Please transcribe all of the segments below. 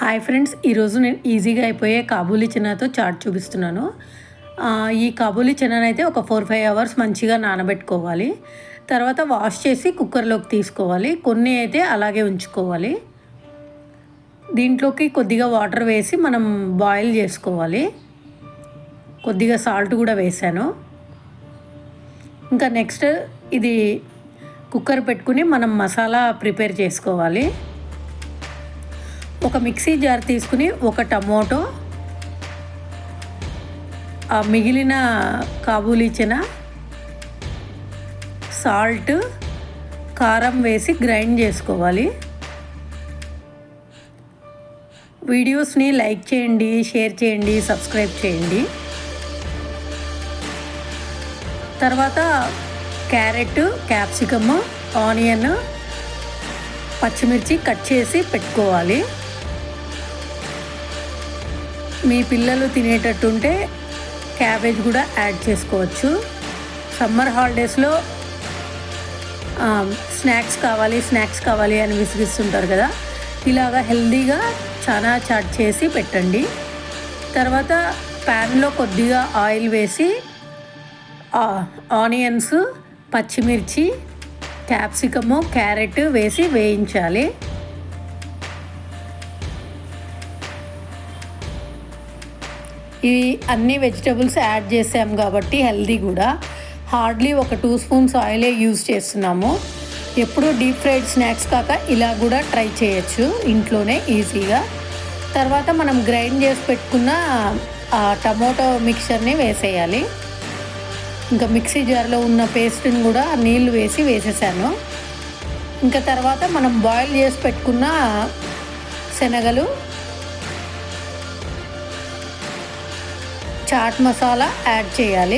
Hi friends, ఈరోజు నేను ఈజీగా అయిపోయే కాబూలీ చనాతో చాట్ చూపిస్తున్నాను. ఈ కాబూలీ చనాని అయితే ఒక 4-5 అవర్స్ మంచిగా నానబెట్టుకోవాలి. తర్వాత వాష్ చేసి కుక్కర్లోకి తీసుకోవాలి. కొన్ని అయితే అలాగే ఉంచుకోవాలి. దీంట్లోకి కొద్దిగా వాటర్ వేసి మనం బాయిల్ చేసుకోవాలి. కొద్దిగా సాల్ట్ కూడా వేసాను. ఇంకా నెక్స్ట్ ఇది కుక్కర్ పెట్టుకుని మనం మసాలా ప్రిపేర్ చేసుకోవాలి. ఒక మిక్సీ జార్ తీసుకుని ఒక టమోటో, మిగిలిన కాబూలీ చనా, సాల్ట్, కారం వేసి గ్రైండ్ చేసుకోవాలి. వీడియోస్ని లైక్ చేయండి, షేర్ చేయండి, సబ్స్క్రైబ్ చేయండి. తర్వాత క్యారెట్, క్యాప్సికమ్, ఆనియన్, పచ్చిమిర్చి కట్ చేసి పెట్టుకోవాలి. మీ పిల్లలు తినేటట్టుంటే క్యాబేజ్ కూడా యాడ్ చేసుకోవచ్చు. సమ్మర్ హాలిడేస్లో స్నాక్స్ కావాలి అని విసిగిస్తుంటారు కదా, ఇలాగా హెల్దీగా చాలా చాట్ చేసి పెట్టండి. తర్వాత ప్యాన్లో కొద్దిగా ఆయిల్ వేసి ఆనియన్స్, పచ్చిమిర్చి, క్యాప్సికము, క్యారెట్ వేసి వేయించాలి. ఇవి అన్ని వెజిటబుల్స్ యాడ్ చేసాం కాబట్టి హెల్దీ కూడా. హార్డ్లీ ఒక 2 స్పూన్స్ ఆయిలే యూజ్ చేస్తున్నాము. ఎప్పుడు డీప్ ఫ్రైడ్ స్నాక్స్ కాక ఇలా కూడా ట్రై చేయొచ్చు ఇంట్లోనే ఈజీగా. తర్వాత మనం గ్రైండ్ చేసి పెట్టుకున్న టమోటో మిక్చర్ని వేసేయాలి. ఇంకా మిక్సీ జార్లో ఉన్న పేస్ట్ని కూడా నీళ్ళు వేసి వేసేసాను. ఇంకా తర్వాత మనం బాయిల్ చేసి పెట్టుకున్న శనగలు, చాట్ మసాలా యాడ్ చేయాలి.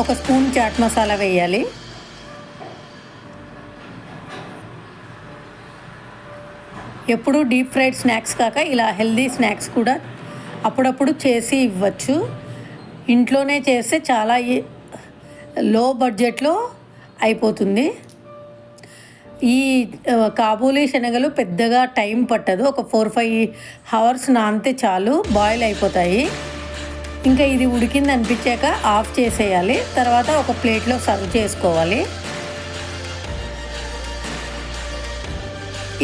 ఒక స్పూన్ చాట్ మసాలా వేయాలి. ఎప్పుడు డీప్ ఫ్రైడ్ స్నాక్స్ కాక ఇలా హెల్దీ స్నాక్స్ కూడా అప్పుడప్పుడు చేసి ఇవ్వచ్చు. ఇంట్లోనే చేస్తే చాలా లో బడ్జెట్లో అయిపోతుంది. ఈ కాబూలీ శనగలు పెద్దగా టైం పట్టదు. ఒక 4-5 అవర్స్ నానితే చాలు, బాయిల్ అయిపోతాయి. ఇంకా ఇది ఉడికింది అనిపించాక ఆఫ్ చేసేయాలి. తర్వాత ఒక ప్లేట్లో సర్వ్ చేసుకోవాలి.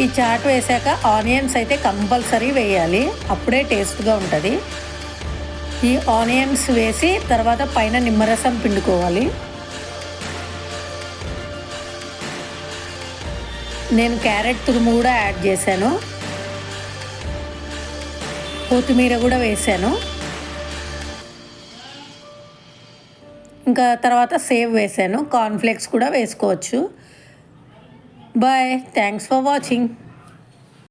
ఈ చాట్ వేసాక ఆనియన్స్ అయితే కంపల్సరీ వేయాలి, అప్పుడే టేస్ట్గా ఉంటుంది. ఈ ఆనియన్స్ వేసి తర్వాత పైన నిమ్మరసం పిండుకోవాలి. నేను క్యారెట్ తురుము కూడా యాడ్ చేశాను. కొత్తిమీర కూడా వేసాను. ఇంకా తర్వాత సేవ్ వేసాను. కార్న్ఫ్లేక్స్ కూడా వేసుకోవచ్చు. Bye, thanks for watching.